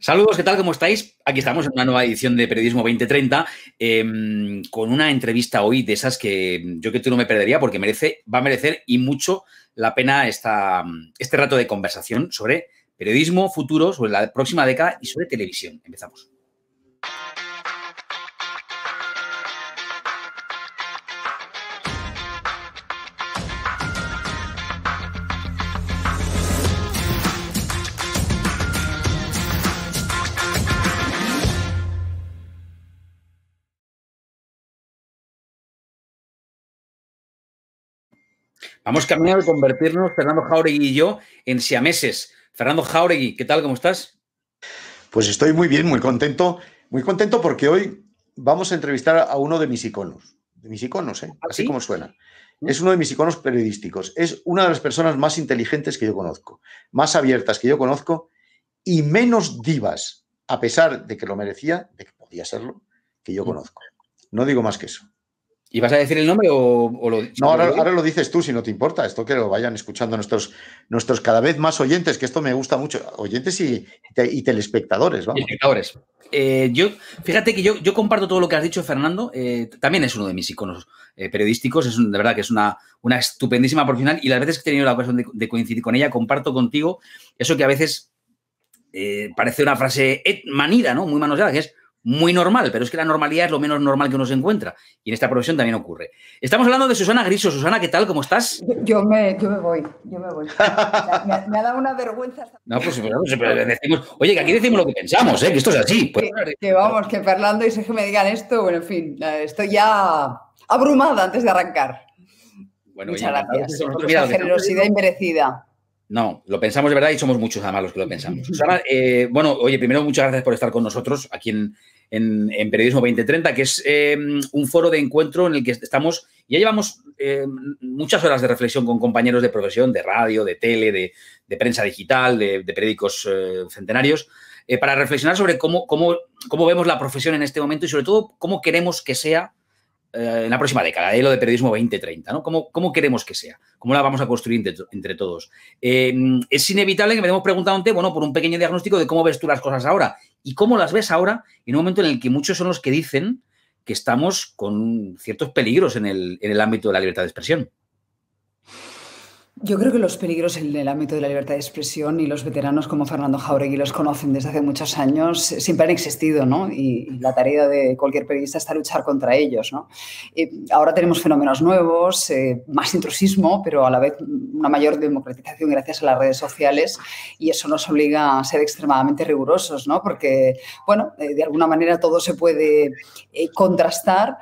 Saludos, ¿qué tal? ¿Cómo estáis? Aquí estamos en una nueva edición de Periodismo 2030 con una entrevista hoy de esas que yo que tú no me perdería porque va a merecer y mucho la pena este rato de conversación sobre periodismo futuro, sobre la próxima década y sobre televisión. Empezamos. Vamos camino de convertirnos, Fernando Jáuregui y yo, en siameses. Fernando Jáuregui, ¿qué tal? ¿Cómo estás? Pues estoy muy bien, muy contento porque hoy vamos a entrevistar a uno de mis iconos, así ¿Sí? como suena. Es uno de mis iconos periodísticos, es una de las personas más inteligentes que yo conozco, más abiertas que yo conozco y menos divas, a pesar de que lo merecía, de que podía serlo, que yo conozco. No digo más que eso. ¿Y vas a decir el nombre o lo No, ahora lo dices tú, si no te importa. Esto que lo vayan escuchando nuestros cada vez más oyentes, que esto me gusta mucho. Oyentes y telespectadores, vamos. Espectadores. Fíjate que yo comparto todo lo que has dicho, Fernando. También es uno de mis iconos periodísticos. De verdad que es una estupendísima profesional y las veces que he tenido la ocasión de coincidir con ella, comparto contigo eso que a veces parece una frase manida, ¿no? Muy manoseada, que es muy normal, pero es que la normalidad es lo menos normal que uno se encuentra. Y en esta profesión también ocurre. Estamos hablando de Susana Griso. Susana, ¿qué tal? ¿Cómo estás? Yo me voy. Me ha dado una vergüenza. No, pues decimos, oye, que aquí decimos lo que pensamos, que esto es así. Que vamos, que Fernando y Sergio me digan esto, bueno, en fin, estoy ya abrumada antes de arrancar. Bueno, muchas gracias por esa generosidad inmerecida. No, lo pensamos de verdad y somos muchos además los que lo pensamos. Susana, bueno, oye, primero muchas gracias por estar con nosotros aquí en Periodismo 2030, que es un foro de encuentro en el que estamos, ya llevamos muchas horas de reflexión con compañeros de profesión, de radio, de tele, de prensa digital, de periódicos centenarios, para reflexionar sobre cómo vemos la profesión en este momento y sobre todo cómo queremos que sea en la próxima década, lo de Periodismo 2030, ¿no? ¿Cómo queremos que sea? ¿Cómo la vamos a construir entre todos? Es inevitable que me demos preguntándote, bueno, por un pequeño diagnóstico de cómo ves tú las cosas ahora y cómo las ves ahora en un momento en el que muchos son los que dicen que estamos con ciertos peligros en el ámbito de la libertad de expresión. Yo creo que los peligros en el ámbito de la libertad de expresión y los veteranos como Fernando Jáuregui los conocen desde hace muchos años, siempre han existido, ¿no? Y la tarea de cualquier periodista está luchar contra ellos, ¿no? Ahora tenemos fenómenos nuevos, más intrusismo, pero a la vez una mayor democratización gracias a las redes sociales y eso nos obliga a ser extremadamente rigurosos, ¿no? Porque, bueno, de alguna manera todo se puede contrastar,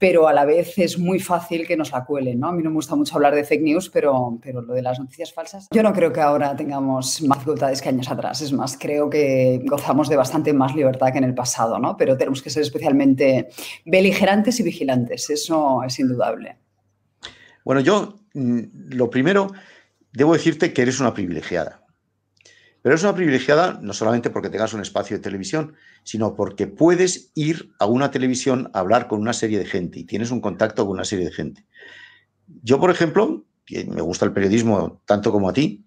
pero a la vez es muy fácil que nos la cuelen, ¿no? A mí no me gusta mucho hablar de fake news, pero lo de las noticias falsas, yo no creo que ahora tengamos más dificultades que años atrás. Es más, creo que gozamos de bastante más libertad que en el pasado, ¿no? Pero tenemos que ser especialmente beligerantes y vigilantes, eso es indudable. Bueno, yo lo primero, debo decirte que eres una privilegiada. Pero es una privilegiada no solamente porque tengas un espacio de televisión, sino porque puedes ir a una televisión a hablar con una serie de gente y tienes un contacto con una serie de gente. Yo, por ejemplo, que me gusta el periodismo tanto como a ti,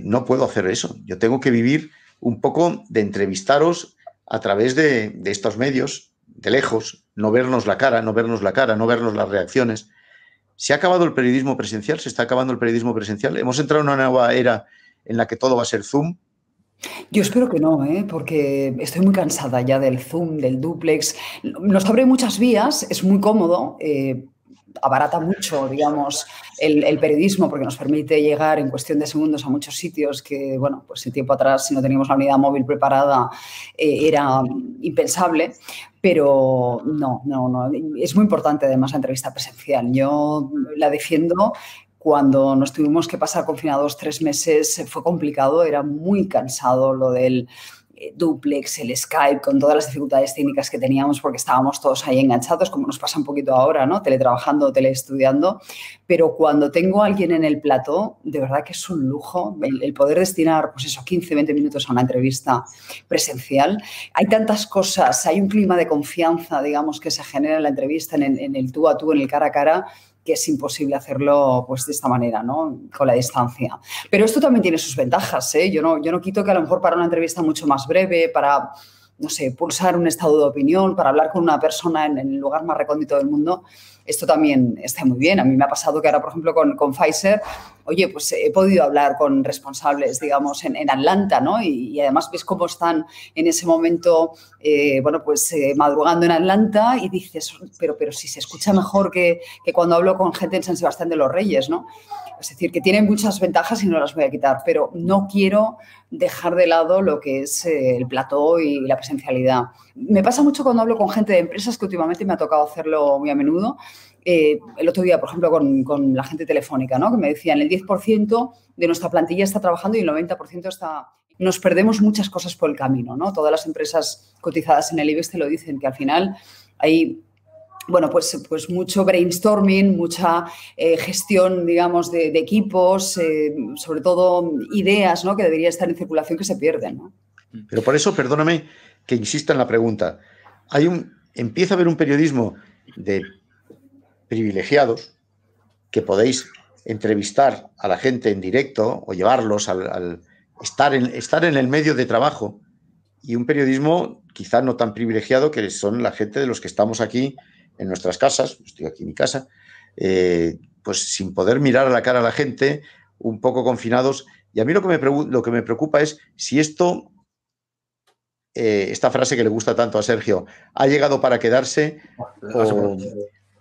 no puedo hacer eso. Yo tengo que vivir un poco de entrevistaros a través de estos medios, de lejos, no vernos la cara, no vernos las reacciones. ¿Se ha acabado el periodismo presencial? ¿Se está acabando el periodismo presencial? ¿Hemos entrado en una nueva era en la que todo va a ser Zoom? Yo espero que no, porque estoy muy cansada ya del Zoom, del dúplex. Nos abre muchas vías, es muy cómodo, abarata mucho, digamos, el periodismo porque nos permite llegar en cuestión de segundos a muchos sitios que, bueno, pues en tiempo atrás, si no teníamos la unidad móvil preparada, era impensable. Pero no. Es muy importante, además, la entrevista presencial. Yo la defiendo. Cuando nos tuvimos que pasar confinados 3 meses fue complicado, era muy cansado lo del dúplex, el Skype, con todas las dificultades técnicas que teníamos porque estábamos todos ahí enganchados, como nos pasa un poquito ahora, ¿no? Teletrabajando, teleestudiando. Pero cuando tengo a alguien en el plató, de verdad que es un lujo el poder destinar, pues eso, 15, 20 minutos a una entrevista presencial. Hay tantas cosas, hay un clima de confianza, digamos, que se genera en la entrevista, en el tú a tú, en el cara a cara, que es imposible hacerlo pues de esta manera, ¿no? Con la distancia. Pero esto también tiene sus ventajas, ¿eh? Yo no quito que a lo mejor para una entrevista mucho más breve, para, no sé, pulsar un estado de opinión, para hablar con una persona en el lugar más recóndito del mundo, esto también está muy bien. A mí me ha pasado que ahora, por ejemplo, con Pfizer, oye, pues he podido hablar con responsables, digamos, en Atlanta, ¿no? Y además ves cómo están en ese momento, madrugando en Atlanta y dices, pero si se escucha mejor que cuando hablo con gente en San Sebastián de los Reyes, ¿no? Es decir, que tienen muchas ventajas y no las voy a quitar, pero no quiero dejar de lado lo que es el plató y la presencialidad. Me pasa mucho cuando hablo con gente de empresas, que últimamente me ha tocado hacerlo muy a menudo. El otro día, por ejemplo, con la gente telefónica, ¿no? Que me decían, el 10% de nuestra plantilla está trabajando y el 90% está... Nos perdemos muchas cosas por el camino, ¿no? Todas las empresas cotizadas en el IBEX te lo dicen, que al final hay... Bueno, pues mucho brainstorming, mucha gestión, digamos, de equipos, sobre todo ideas, ¿no? Que deberían estar en circulación que se pierden, ¿no? Pero por eso, perdóname que insista en la pregunta. Empieza a haber un periodismo de privilegiados que podéis entrevistar a la gente en directo o llevarlos al estar en el medio de trabajo, y un periodismo quizá no tan privilegiado, que son la gente de los que estamos aquí en nuestras casas, estoy aquí en mi casa, pues sin poder mirar a la cara a la gente, un poco confinados. Y a mí lo que me preocupa es si esto, esta frase que le gusta tanto a Sergio, ha llegado para quedarse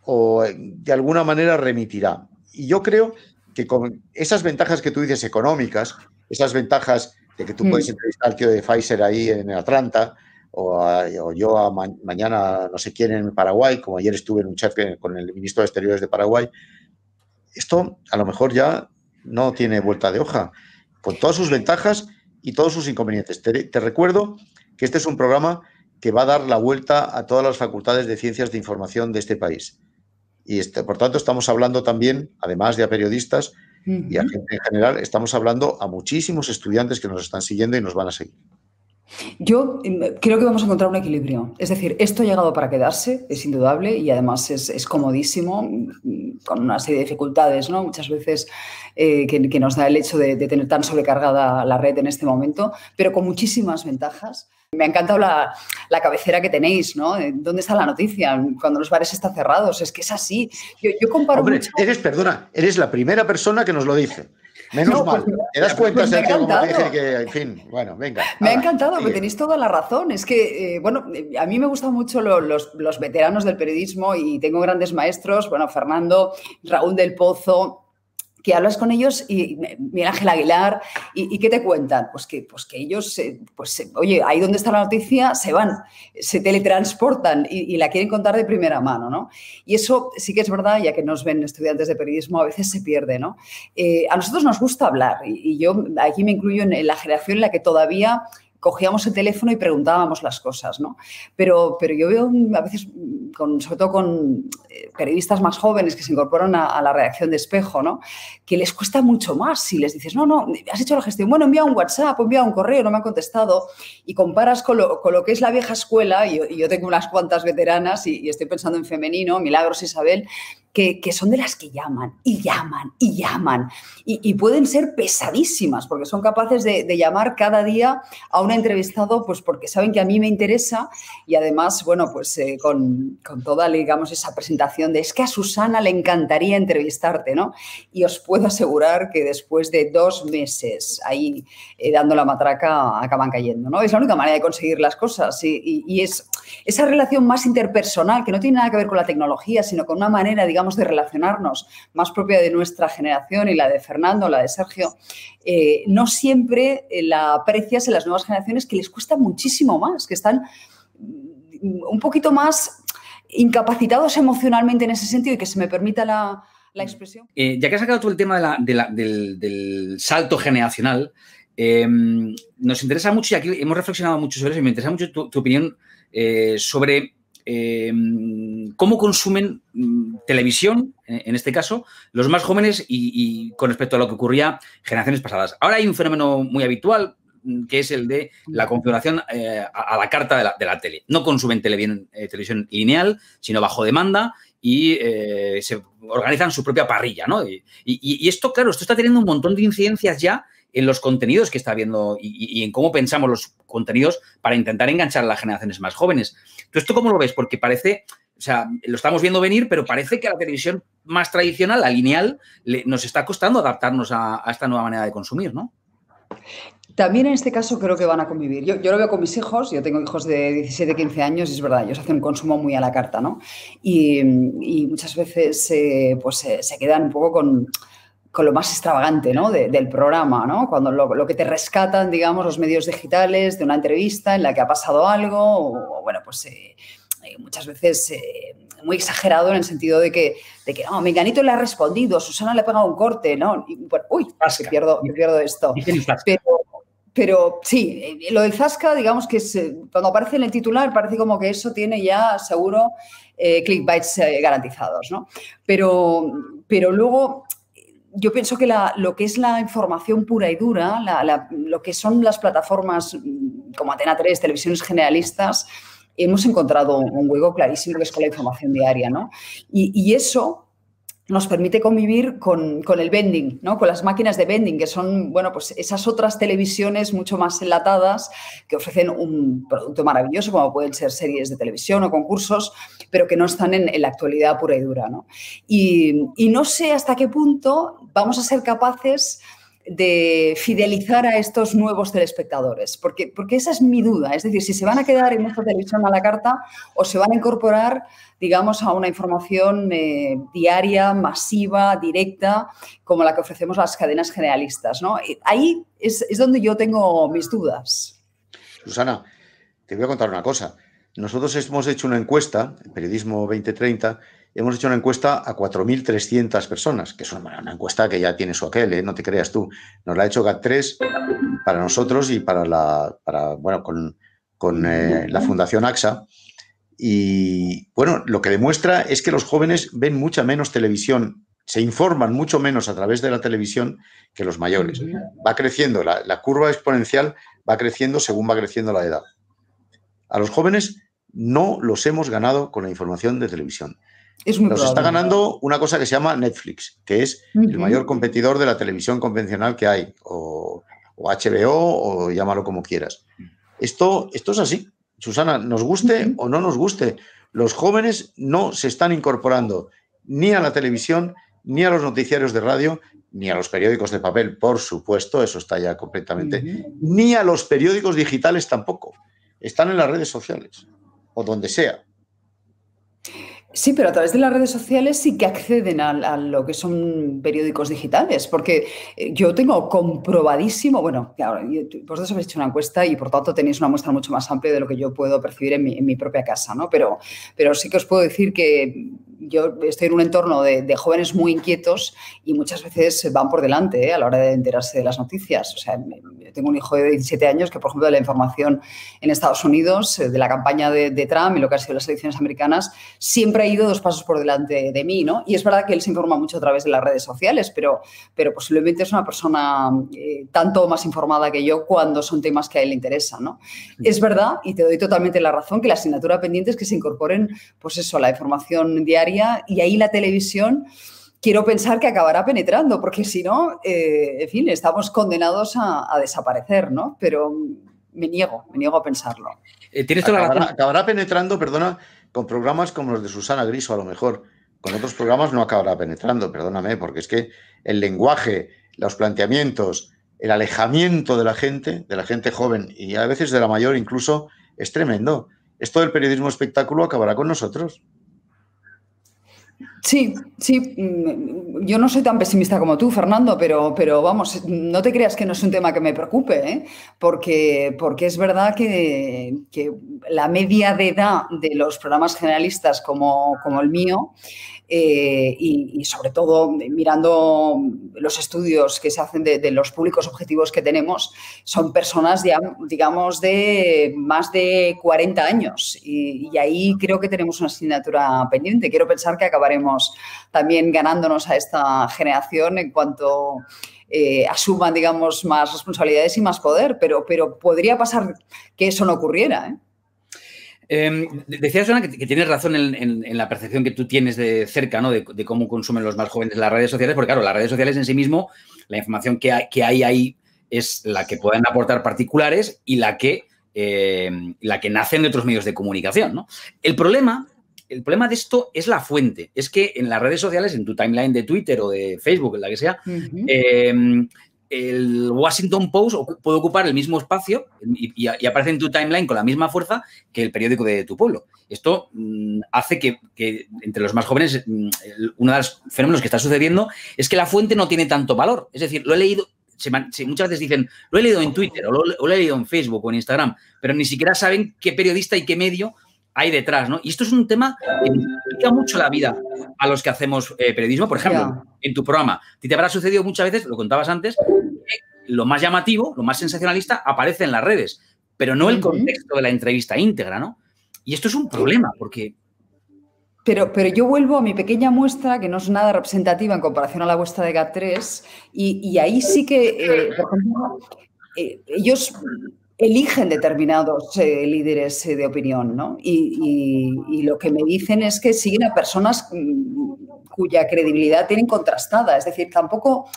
o de alguna manera remitirá. Y yo creo que con esas ventajas que tú dices económicas, esas ventajas de que tú puedes entrevistar al tío de Pfizer ahí en Atlanta, o yo mañana no sé quién en Paraguay, como ayer estuve en un chat con el ministro de Exteriores de Paraguay, esto a lo mejor ya no tiene vuelta de hoja, con todas sus ventajas y todos sus inconvenientes. Te recuerdo que este es un programa que va a dar la vuelta a todas las facultades de ciencias de información de este país. Y por tanto estamos hablando también, además de a periodistas y a gente en general, estamos hablando a muchísimos estudiantes que nos están siguiendo y nos van a seguir. Yo creo que vamos a encontrar un equilibrio. Es decir, esto ha llegado para quedarse, es indudable, y además es comodísimo, con una serie de dificultades, ¿no? Muchas veces que nos da el hecho de tener tan sobrecargada la red en este momento, pero con muchísimas ventajas. Me ha encantado la cabecera que tenéis, ¿no? ¿Dónde está la noticia? Cuando los bares están cerrados. Es que es así. Yo comparo mucho... eres la primera persona que nos lo dice. Menos mal. ¿Te das cuenta, Sergio, como te dije que, en fin, bueno, venga. Me ha encantado, porque tenéis toda la razón. Es que, a mí me gustan mucho los veteranos del periodismo y tengo grandes maestros, Fernando, Raúl del Pozo, que hablas con ellos y Miguel Ángel Aguilar, ¿y qué te cuentan? Pues que ellos, oye, ahí donde está la noticia, se van, se teletransportan y la quieren contar de primera mano, ¿no? Y eso sí que es verdad, ya que nos ven estudiantes de periodismo, a veces se pierde, ¿no? A nosotros nos gusta hablar y yo aquí me incluyo en la generación en la que todavía cogíamos el teléfono y preguntábamos las cosas, ¿no? Pero yo veo a veces, sobre todo con periodistas más jóvenes que se incorporan a la redacción de Espejo, ¿no? Que les cuesta mucho más si les dices, no, has hecho la gestión, envía un WhatsApp, envía un correo, no me han contestado, y comparas con lo que es la vieja escuela, y yo tengo unas cuantas veteranas y estoy pensando en femenino, Milagros, Isabel, que son de las que llaman y llaman y llaman y pueden ser pesadísimas porque son capaces de llamar cada día a un entrevistado pues porque saben que a mí me interesa y además, con toda, digamos, esa presentación de es que a Susana le encantaría entrevistarte, ¿no? Y os puedo asegurar que después de 2 meses ahí dando la matraca acaban cayendo, ¿no? Es la única manera de conseguir las cosas y es esa relación más interpersonal que no tiene nada que ver con la tecnología, sino con una manera, digamos, de relacionarnos más propia de nuestra generación y la de Fernando, la de Sergio, no siempre la aprecias en las nuevas generaciones, que les cuesta muchísimo más, que están un poquito más incapacitados emocionalmente en ese sentido, y que se me permita la expresión. Ya que has sacado tú el tema del salto generacional, nos interesa mucho, y aquí hemos reflexionado mucho sobre eso, y me interesa mucho tu opinión sobre cómo consumen televisión, en este caso, los más jóvenes y con respecto a lo que ocurría generaciones pasadas. Ahora hay un fenómeno muy habitual, que es el de la configuración a la carta de la tele. No consumen televisión lineal, sino bajo demanda, y se organizan su propia parrilla, ¿no? Y esto, claro, esto está teniendo un montón de incidencias ya en los contenidos que está viendo y en cómo pensamos los contenidos para intentar enganchar a las generaciones más jóvenes. ¿Tú esto cómo lo ves? Porque parece, o sea, lo estamos viendo venir, pero parece que a la televisión más tradicional, la lineal, nos está costando adaptarnos a esta nueva manera de consumir, ¿no? También en este caso creo que van a convivir. Yo lo veo con mis hijos, yo tengo hijos de 17, 15 años y es verdad, ellos hacen un consumo muy a la carta, ¿no? Y muchas veces se quedan un poco con lo más extravagante, ¿no? del programa, ¿no? Cuando lo que te rescatan, digamos, los medios digitales de una entrevista en la que ha pasado algo o bueno, pues muchas veces muy exagerado en el sentido de que no, Menganito le ha respondido, Susana le ha pegado un corte, ¿no? Y, bueno, uy, que pierdo esto. Pero sí, lo del zasca, digamos que cuando aparece en el titular parece como que eso tiene ya seguro clickbaits garantizados, ¿no? Pero luego yo pienso que lo que es la información pura y dura, lo que son las plataformas como Antena 3, televisiones generalistas, hemos encontrado un hueco clarísimo que es con la información diaria, ¿no? Y eso nos permite convivir con el vending, ¿no? Con las máquinas de vending, que son, bueno, pues esas otras televisiones mucho más enlatadas que ofrecen un producto maravilloso, como pueden ser series de televisión o concursos, pero que no están en la actualidad pura y dura, ¿no? Y no sé hasta qué punto vamos a ser capaces de fidelizar a estos nuevos telespectadores, porque esa es mi duda, es decir, si se van a quedar en esta televisión a la carta o se van a incorporar, digamos, a una información diaria, masiva, directa, como la que ofrecemos las cadenas generalistas, ¿no? Ahí es donde yo tengo mis dudas. Susana, te voy a contar una cosa. Nosotros hemos hecho una encuesta, en Periodismo 2030, hemos hecho una encuesta a 4.300 personas, que es una encuesta que ya tiene su aquel, no te creas tú. Nos la ha hecho GAT3 para nosotros y con la Fundación AXA. Y, bueno, lo que demuestra es que los jóvenes ven mucha menos televisión, se informan mucho menos a través de la televisión que los mayores. Va creciendo, la curva exponencial va creciendo según va creciendo la edad. A los jóvenes no los hemos ganado con la información de televisión. Nos está ganando una cosa que se llama Netflix, que es el mayor competidor de la televisión convencional que hay, o HBO, o llámalo como quieras. Esto es así, Susana, nos guste o no nos guste. Los jóvenes no se están incorporando ni a la televisión, ni a los noticiarios de radio, ni a los periódicos de papel, por supuesto, eso está ya completamente, ni a los periódicos digitales tampoco. Están en las redes sociales, o donde sea. Sí, pero a través de las redes sociales sí que acceden a lo que son periódicos digitales, porque yo tengo comprobadísimo, bueno, claro, vosotros habéis hecho una encuesta y por tanto tenéis una muestra mucho más amplia de lo que yo puedo percibir en mi propia casa, ¿no? Pero sí que os puedo decir que yo estoy en un entorno de jóvenes muy inquietos y muchas veces van por delante a la hora de enterarse de las noticias. O sea, yo tengo un hijo de 17 años que, por ejemplo, de la información en Estados Unidos, de la campaña de Trump y lo que han sido las elecciones americanas, siempre ha ido 2 pasos por delante de mí, ¿no? Y es verdad que él se informa mucho a través de las redes sociales, pero posiblemente es una persona tanto más informada que yo cuando son temas que a él le interesan, ¿no? Es verdad, y te doy totalmente la razón, que la asignatura pendiente es que se incorporen, pues eso, la información diaria y ahí la televisión quiero pensar que acabará penetrando, porque si no, en fin, estamos condenados a desaparecer, ¿no? Pero me niego a pensarlo. ¿Tienes toda la razón? Acabará penetrando, perdona, con programas como los de Susana Griso, a lo mejor. Con otros programas no acabará penetrando, perdóname, porque es que el lenguaje, los planteamientos, el alejamiento de la gente joven y a veces de la mayor incluso, es tremendo. Esto del periodismo espectáculo acabará con nosotros. Sí, yo no soy tan pesimista como tú, Fernando, pero vamos, no te creas que no es un tema que me preocupe, ¿eh? Porque es verdad que la media de edad de los programas generalistas como el mío, y sobre todo mirando los estudios que se hacen de los públicos objetivos que tenemos, son personas ya, digamos, de más de 40 años y ahí creo que tenemos una asignatura pendiente. Quiero pensar que acabaremos también ganándonos a esta generación en cuanto asuman, digamos, más responsabilidades y más poder, pero podría pasar que eso no ocurriera, ¿eh? Decías, Ana, que tienes razón en la percepción que tú tienes de cerca, ¿no? De cómo consumen los más jóvenes las redes sociales, porque claro, las redes sociales en sí mismo, la información que hay ahí es la que pueden aportar particulares y la que nacen de otros medios de comunicación, ¿no? El problema de esto es la fuente. Es que en las redes sociales, en tu timeline de Twitter o de Facebook, en la que sea, el Washington Post puede ocupar el mismo espacio y aparece en tu timeline con la misma fuerza que el periódico de tu pueblo. Esto hace que entre los más jóvenes, uno de los fenómenos que está sucediendo es que la fuente no tiene tanto valor. Es decir, lo he leído, muchas veces dicen, lo he leído en Twitter o lo he leído en Facebook o en Instagram, pero ni siquiera saben qué periodista y qué medio hay detrás, ¿no? Y esto es un tema que complica mucho la vida a los que hacemos periodismo. Por ejemplo, en tu programa, a ti te habrá sucedido muchas veces, lo contabas antes, que lo más llamativo, lo más sensacionalista aparece en las redes, pero no el contexto de la entrevista íntegra, ¿no? Y esto es un problema, porque... Pero yo vuelvo a mi pequeña muestra, que no es nada representativa en comparación a la vuestra de GAT3, y ahí sí que, por ejemplo, ellos eligen determinados líderes de opinión, ¿no? Y lo que me dicen es que siguen a personas cuya credibilidad tienen contrastada. Es decir, tampoco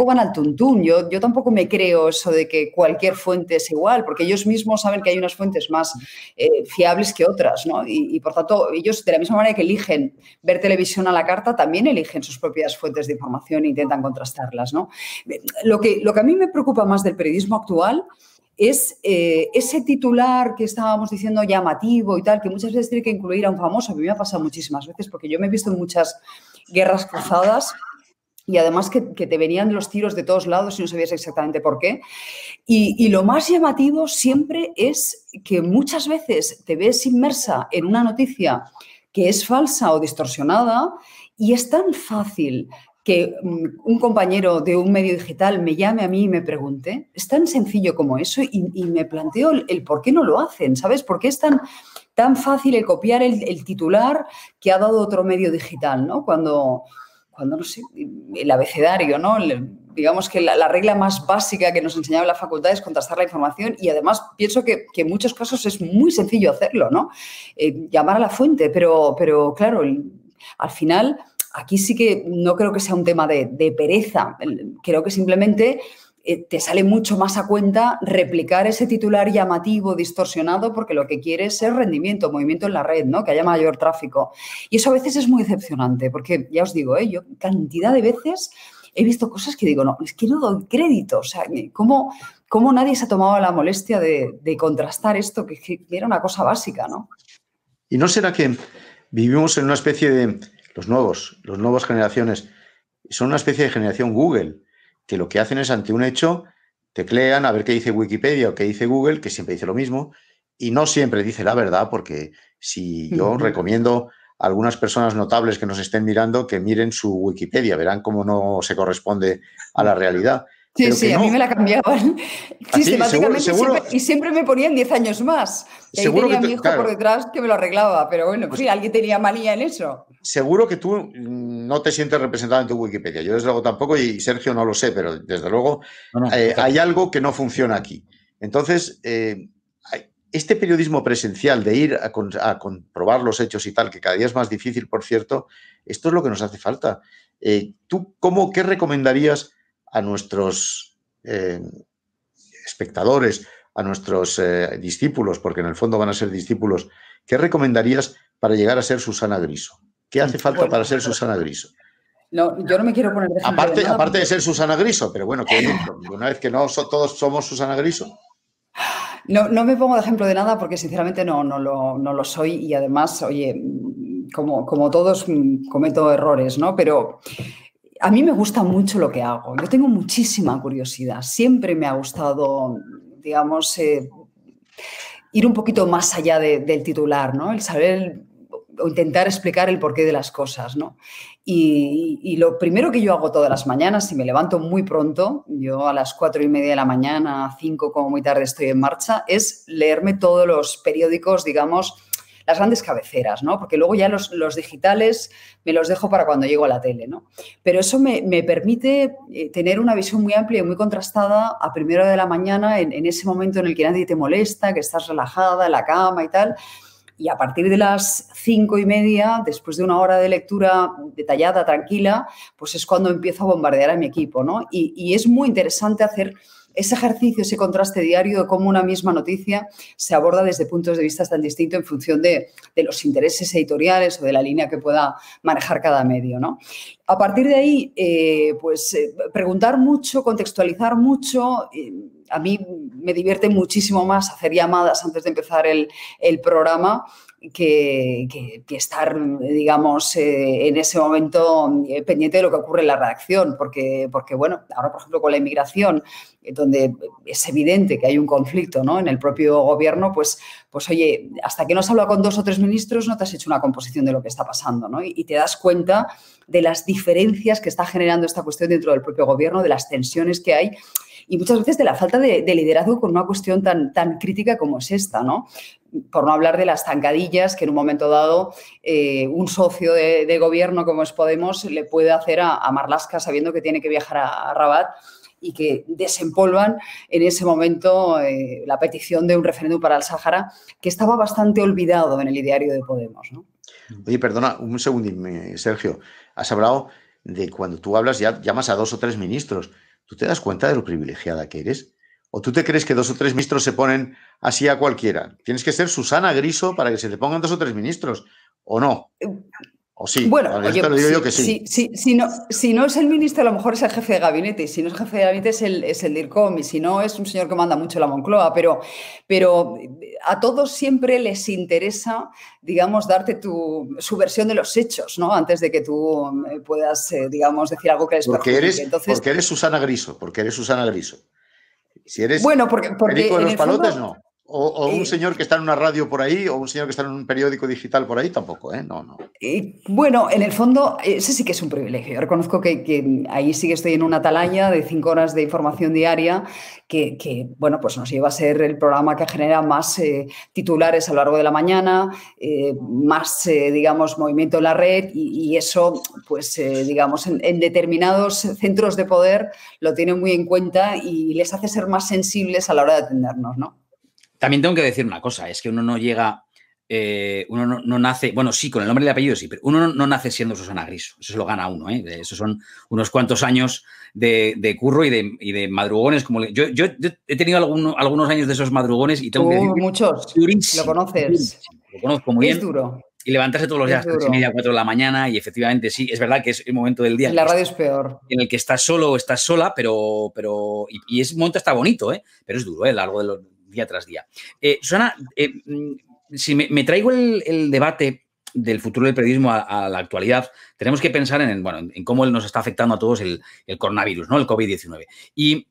van al tuntún. Yo tampoco me creo eso de que cualquier fuente es igual, porque ellos mismos saben que hay unas fuentes más fiables que otras, ¿no? Y por tanto, ellos, de la misma manera que eligen ver televisión a la carta, también eligen sus propias fuentes de información e intentan contrastarlas, ¿no? Lo que a mí me preocupa más del periodismo actual es ese titular que estábamos diciendo llamativo y tal, que muchas veces tiene que incluir a un famoso. A mí me ha pasado muchísimas veces porque yo me he visto en muchas guerras cruzadas y además que te venían los tiros de todos lados y no sabías exactamente por qué. Y lo más llamativo siempre es que muchas veces te ves inmersa en una noticia que es falsa o distorsionada y es tan fácil que un compañero de un medio digital me llame a mí y me pregunte. Es tan sencillo como eso y me planteo el por qué no lo hacen, ¿sabes? ¿Por qué es tan fácil el copiar el titular que ha dado otro medio digital, ¿no? Cuando no sé, el abecedario, ¿no? Digamos que la regla más básica que nos enseñaba en la facultad es contrastar la información y además pienso que en muchos casos es muy sencillo hacerlo, ¿no? Llamar a la fuente, pero claro, al final... Aquí sí que no creo que sea un tema de pereza. Creo que simplemente te sale mucho más a cuenta replicar ese titular llamativo, distorsionado, porque lo que quieres es rendimiento, movimiento en la red, ¿no? Que haya mayor tráfico. Y eso a veces es muy decepcionante, porque ya os digo, yo cantidad de veces he visto cosas que digo, no, es que no doy crédito. O sea, ¿cómo nadie se ha tomado la molestia de contrastar esto, que era una cosa básica, ¿no? ¿Y no será que vivimos en una especie de... Los nuevas generaciones, son una especie de generación Google, que lo que hacen es ante un hecho, teclean a ver qué dice Wikipedia o qué dice Google, que siempre dice lo mismo, y no siempre dice la verdad, porque si yo recomiendo a algunas personas notables que nos estén mirando que miren su Wikipedia, verán cómo no se corresponde a la realidad. Sí, a mí me la cambiaban sistemáticamente y siempre me ponían 10 años más. Y ahí tenía a mi hijo por detrás que me lo arreglaba, pero bueno, pues sí, alguien tenía manía en eso. Seguro que tú no te sientes representado en tu Wikipedia. Yo desde luego tampoco y Sergio no lo sé, pero desde luego hay algo que no funciona aquí. Entonces, este periodismo presencial de ir a comprobar los hechos y tal, que cada día es más difícil, por cierto, esto es lo que nos hace falta. ¿Tú qué recomendarías a nuestros espectadores, a nuestros discípulos, porque en el fondo van a ser discípulos, qué recomendarías para llegar a ser Susana Griso? ¿Qué hace falta para ser Susana Griso? No, yo no me quiero poner de ejemplo aparte de ser Susana Griso, pero bueno, que una vez que no todos somos Susana Griso. No me pongo de ejemplo de nada porque sinceramente no lo soy y además, oye, como todos cometo errores, ¿no? Pero a mí me gusta mucho lo que hago. Yo tengo muchísima curiosidad. Siempre me ha gustado, digamos, ir un poquito más allá del titular, ¿no? El saber o intentar explicar el porqué de las cosas, ¿no? Y lo primero que yo hago todas las mañanas, si me levanto muy pronto, yo a las 4:30 de la mañana, a 5 como muy tarde estoy en marcha, es leerme todos los periódicos, digamos, las grandes cabeceras, ¿no? Porque luego ya los digitales me los dejo para cuando llego a la tele, ¿no? Pero eso me permite tener una visión muy amplia y muy contrastada a 1:00 de la mañana, en ese momento en el que nadie te molesta, que estás relajada en la cama y tal, Y a partir de las 5:30, después de una hora de lectura detallada, tranquila, pues es cuando empiezo a bombardear a mi equipo, ¿no? Y es muy interesante hacer ese ejercicio, ese contraste diario de cómo una misma noticia se aborda desde puntos de vista tan distintos en función de los intereses editoriales o de la línea que pueda manejar cada medio, ¿no? A partir de ahí, preguntar mucho, contextualizar mucho. A mí me divierte muchísimo más hacer llamadas antes de empezar el programa que estar, digamos, en ese momento pendiente de lo que ocurre en la redacción, porque bueno, ahora, por ejemplo, con la inmigración, donde es evidente que hay un conflicto, ¿no?, en el propio gobierno, pues oye, hasta que no has hablado con 2 o 3 ministros no te has hecho una composición de lo que está pasando, ¿no? Y te das cuenta de las diferencias que está generando esta cuestión dentro del propio gobierno, de las tensiones que hay y muchas veces de la falta de liderazgo con una cuestión tan crítica como es esta, ¿no? Por no hablar de las zancadillas que en un momento dado un socio de gobierno como es Podemos le puede hacer a Marlaska sabiendo que tiene que viajar a Rabat y que desempolvan en ese momento la petición de un referéndum para el Sáhara, que estaba bastante olvidado en el ideario de Podemos, ¿no? Oye, perdona, un segundín, Sergio. Has hablado de cuando tú hablas, ya llamas a 2 o 3 ministros. ¿Tú te das cuenta de lo privilegiada que eres? ¿O tú te crees que 2 o 3 ministros se ponen así a cualquiera? Tienes que ser Susana Griso para que se te pongan 2 o 3 ministros, ¿o no? ¿O sí? Bueno, Vale, oye, esto lo digo yo que sí. Si no es el ministro, a lo mejor es el jefe de gabinete, y si no es jefe de gabinete es el DIRCOM, y si no es un señor que manda mucho la Moncloa, pero a todos siempre les interesa, digamos, darte su versión de los hechos, ¿no? Antes de que tú puedas, digamos, decir algo que les perjudique. Porque eres Susana Griso, Si eres bueno, porque Perico de los Palotes, fondo, no. O un señor que está en una radio por ahí, o un señor que está en un periódico digital por ahí, tampoco, ¿eh? No. Bueno, en el fondo, ese sí que es un privilegio. Yo reconozco que ahí sí que estoy en una atalaya de 5 horas de información diaria que bueno, pues nos lleva a ser el programa que genera más titulares a lo largo de la mañana, más, digamos, movimiento en la red y eso, pues, digamos, en determinados centros de poder lo tienen muy en cuenta y les hace ser más sensibles a la hora de atendernos, ¿no? También tengo que decir una cosa, es que uno no llega, uno no nace, bueno, sí, con el nombre y el apellido sí, pero uno no nace siendo Susana Griso, eso se lo gana uno, ¿eh? Esos son unos cuantos años de curro y de madrugones. Como yo he tenido algunos años de esos madrugones y tengo que decir, muchos, durísimo, lo conoces. durísimo, lo conozco muy bien. Es duro. Y levantarse todos los días a las 3:30, 4 de la mañana y efectivamente sí, es verdad que es el momento del día en la radio es peor. En el que estás solo o estás sola, pero y ese momento está bonito, ¿eh? Pero es duro, ¿eh? Largo de los día tras día. Susana, si me traigo el debate del futuro del periodismo a la actualidad, tenemos que pensar en cómo nos está afectando a todos el coronavirus, ¿no? El COVID-19. Y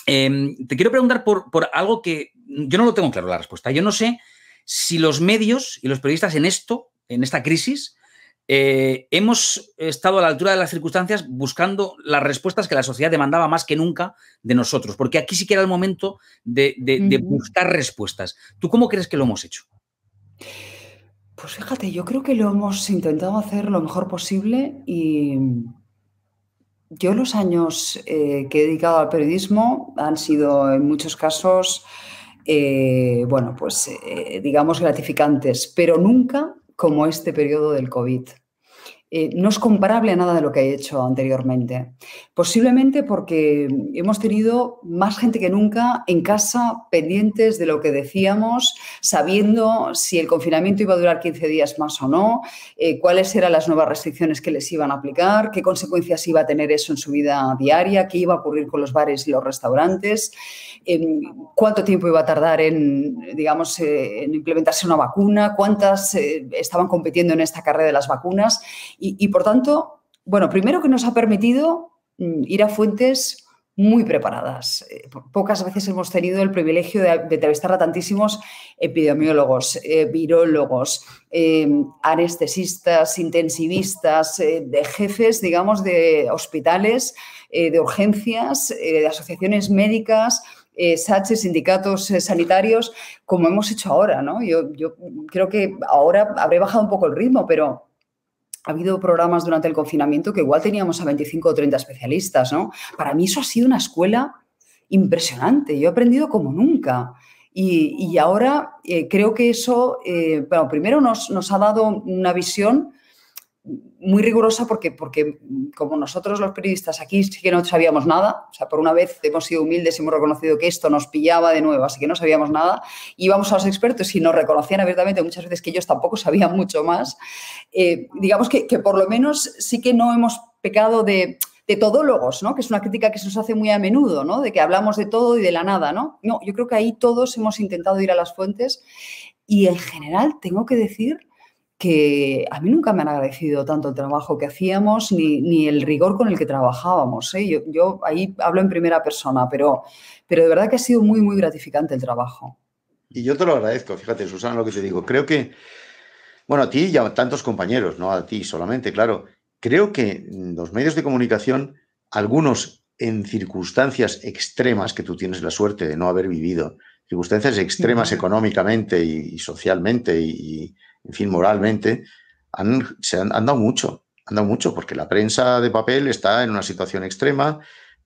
te quiero preguntar por algo que yo no lo tengo claro la respuesta. Yo no sé si los medios y los periodistas en esta crisis, hemos estado a la altura de las circunstancias buscando las respuestas que la sociedad demandaba más que nunca de nosotros, porque aquí sí que era el momento de buscar respuestas. ¿Tú cómo crees que lo hemos hecho? Pues fíjate, yo creo que lo hemos intentado hacer lo mejor posible y yo los años que he dedicado al periodismo han sido en muchos casos, digamos, gratificantes, pero nunca como este periodo del COVID. No es comparable a nada de lo que he hecho anteriormente. Posiblemente porque hemos tenido más gente que nunca en casa, pendientes de lo que decíamos, sabiendo si el confinamiento iba a durar 15 días más o no, cuáles eran las nuevas restricciones que les iban a aplicar, qué consecuencias iba a tener eso en su vida diaria, qué iba a ocurrir con los bares y los restaurantes, cuánto tiempo iba a tardar en implementarse una vacuna, cuántas estaban compitiendo en esta carrera de las vacunas. Y por tanto, bueno, primero que nos ha permitido ir a fuentes muy preparadas. Pocas veces hemos tenido el privilegio de entrevistar a tantísimos epidemiólogos, virólogos, anestesistas, intensivistas, de jefes, digamos, de hospitales, de urgencias, de asociaciones médicas, SACHE, sindicatos sanitarios, como hemos hecho ahora, ¿no? Yo creo que ahora habré bajado un poco el ritmo, pero ha habido programas durante el confinamiento que igual teníamos a 25 o 30 especialistas, ¿no? Para mí eso ha sido una escuela impresionante. Yo he aprendido como nunca. Y ahora creo que eso, bueno, primero nos ha dado una visión muy rigurosa porque como nosotros los periodistas aquí sí que no sabíamos nada, o sea, por una vez hemos sido humildes y hemos reconocido que esto nos pillaba de nuevo, así que no sabíamos nada, íbamos a los expertos y nos reconocían abiertamente muchas veces que ellos tampoco sabían mucho más. Digamos que por lo menos sí que no hemos pecado de todólogos, ¿no? Que es una crítica que se nos hace muy a menudo, ¿no? De que hablamos de todo y de la nada, ¿no? No, yo creo que ahí todos hemos intentado ir a las fuentes y en general tengo que decir que a mí nunca me han agradecido tanto el trabajo que hacíamos ni el rigor con el que trabajábamos, ¿eh? Yo ahí hablo en primera persona, pero de verdad que ha sido muy, muy gratificante el trabajo. Y yo te lo agradezco, fíjate, Susana, lo que te digo. Creo que, bueno, a ti y a tantos compañeros, no a ti solamente, claro, creo que los medios de comunicación, algunos en circunstancias extremas que tú tienes la suerte de no haber vivido, circunstancias extremas económicamente y socialmente y en fin, moralmente, han dado mucho. Han dado mucho porque la prensa de papel está en una situación extrema,